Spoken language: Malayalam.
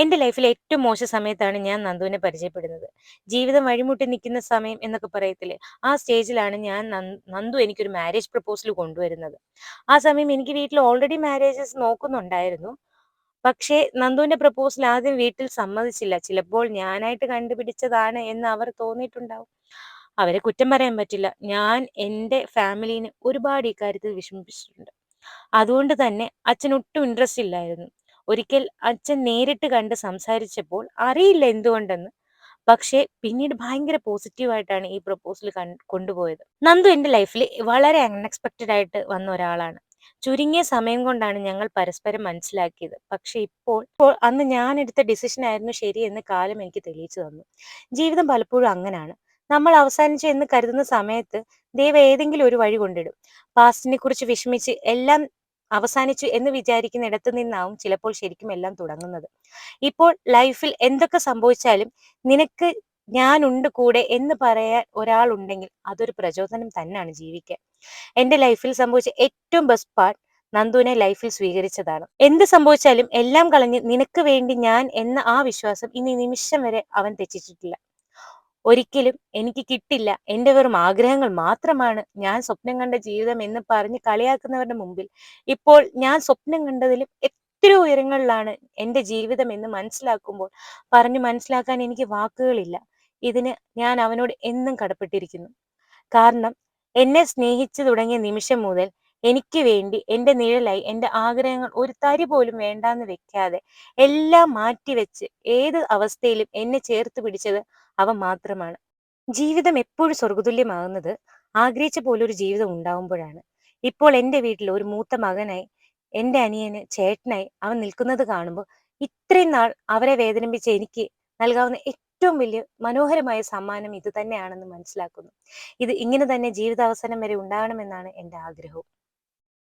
എന്റെ ലൈഫിലെ ഏറ്റവും മോശം സമയത്താണ് ഞാൻ നന്ദുവിനെ പരിചയപ്പെടുന്നത്. ജീവിതം വഴിമുട്ടി നിൽക്കുന്ന സമയം എന്നൊക്കെ പറയത്തില്ലേ, ആ സ്റ്റേജിലാണ് ഞാൻ നന്ദു എനിക്കൊരു മാരേജ് പ്രപ്പോസൽ കൊണ്ടുവരുന്നത്. ആ സമയം എനിക്ക് വീട്ടിൽ ഓൾറെഡി മാരേജസ് നോക്കുന്നുണ്ടായിരുന്നു. പക്ഷേ നന്ദുവിന്റെ പ്രപ്പോസൽ ആദ്യം വീട്ടിൽ സമ്മതിച്ചില്ല. ചിലപ്പോൾ ഞാനായിട്ട് കണ്ടുപിടിച്ചതാണ് എന്ന് അവർ തോന്നിയിട്ടുണ്ടാവും. അവരെ കുറ്റം പറയാൻ പറ്റില്ല. ഞാൻ എന്റെ ഫാമിലീനെ ഒരുപാട് ഇക്കാര്യത്തിൽ വിഷമിപ്പിച്ചിട്ടുണ്ട്. അതുകൊണ്ട് തന്നെ അച്ഛനൊട്ടും ഇൻട്രസ്റ്റ് ഇല്ലായിരുന്നു. ഒരിക്കൽ അച്ഛൻ നേരിട്ട് കണ്ട് സംസാരിച്ചപ്പോൾ അറിയില്ല എന്തുകൊണ്ടെന്ന്. പക്ഷേ പിന്നീട് ഭയങ്കര പോസിറ്റീവായിട്ടാണ് ഈ പ്രപ്പോസൽ കൊണ്ടുപോയത്. നന്ദു എന്റെ ലൈഫിൽ വളരെ അൺഎക്സ്പെക്റ്റഡ് ആയിട്ട് വന്ന ഒരാളാണ്. ചുരുങ്ങിയ സമയം കൊണ്ടാണ് ഞങ്ങൾ പരസ്പരം മനസ്സിലാക്കിയത്. പക്ഷേ ഇപ്പോൾ അന്ന് ഞാൻ എടുത്ത ഡിസിഷൻ ആയിരുന്നു ശരിയെന്ന് കാലം എനിക്ക് തെളിയിച്ചു തന്നു. ജീവിതം പലപ്പോഴും അങ്ങനാണ്. നമ്മൾ അവസാനിച്ചു എന്ന് കരുതുന്ന സമയത്ത് ദൈവം ഏതെങ്കിലും ഒരു വഴി കൊണ്ടിടും. പാസ്റ്റിനെ കുറിച്ച് വിഷമിച്ച് എല്ലാം അവസാനിച്ചു എന്ന് വിചാരിക്കുന്നിടത്ത് നിന്നാവും ചിലപ്പോൾ ശരിക്കും എല്ലാം തുടങ്ങുന്നത്. ഇപ്പോൾ ലൈഫിൽ എന്തൊക്കെ സംഭവിച്ചാലും നിനക്ക് ഞാനുണ്ട് കൂടെ എന്ന് പറയാൻ ഒരാളുണ്ടെങ്കിൽ അതൊരു പ്രചോദനം തന്നെയാണ് ജീവിക്കാൻ. എന്റെ ലൈഫിൽ സംഭവിച്ച ഏറ്റവും ബെസ്റ്റ് പാർട്ട് നന്ദുവിനെ ലൈഫിൽ സ്വീകരിച്ചതാണ്. എന്ത് സംഭവിച്ചാലും എല്ലാം കളഞ്ഞ് നിനക്ക് വേണ്ടി ഞാൻ എന്ന ആ വിശ്വാസം ഇനി നിമിഷം വരെ അവൻ തെറ്റിച്ചിട്ടില്ല. ഒരിക്കലും എനിക്ക് കിട്ടില്ല, എന്റെ വെറും ആഗ്രഹങ്ങൾ മാത്രമാണ് ഞാൻ സ്വപ്നം കണ്ട ജീവിതം എന്ന് പറഞ്ഞ് കളിയാക്കുന്നവരുടെ മുമ്പിൽ ഇപ്പോൾ ഞാൻ സ്വപ്നം കണ്ടതിലും എത്രയോ ഉയരങ്ങളിലാണ് എന്റെ ജീവിതം എന്ന് മനസ്സിലാക്കുമ്പോൾ പറഞ്ഞു മനസ്സിലാക്കാൻ എനിക്ക് വാക്കുകളില്ല. ഇതിന് ഞാൻ അവനോട് എന്നും കടപ്പെട്ടിരിക്കുന്നു. കാരണം എന്നെ സ്നേഹിച്ചു തുടങ്ങിയ നിമിഷം മുതൽ എനിക്ക് വേണ്ടി എന്റെ നിഴലായി എന്റെ ആഗ്രഹങ്ങൾ ഒരു തരി പോലും വേണ്ടാന്ന് വെക്കാതെ എല്ലാം മാറ്റിവെച്ച് ഏത് അവസ്ഥയിലും എന്നെ ചേർത്ത് പിടിച്ചത് അവൻ മാത്രമാണ്. ജീവിതം എപ്പോഴും സ്വർഗതുല്യമാകുന്നത് ആഗ്രഹിച്ച പോലൊരു ജീവിതം ഉണ്ടാവുമ്പോഴാണ്. ഇപ്പോൾ എന്റെ വീട്ടിൽ ഒരു മൂത്ത മകനായി എന്റെ അനിയന് ചേട്ടനായി അവൻ നിൽക്കുന്നത് കാണുമ്പോൾ ഇത്രയും നാൾ അവരെ വേദനിപ്പിച്ച എനിക്ക് നൽകാവുന്ന ഏറ്റവും വലിയ മനോഹരമായ സമ്മാനം ഇത് തന്നെയാണെന്ന് മനസ്സിലാക്കുന്നു. ഇത് ഇങ്ങനെ തന്നെ ജീവിതാവസാനം വരെ ഉണ്ടാകണമെന്നാണ് എന്റെ ആഗ്രഹവും.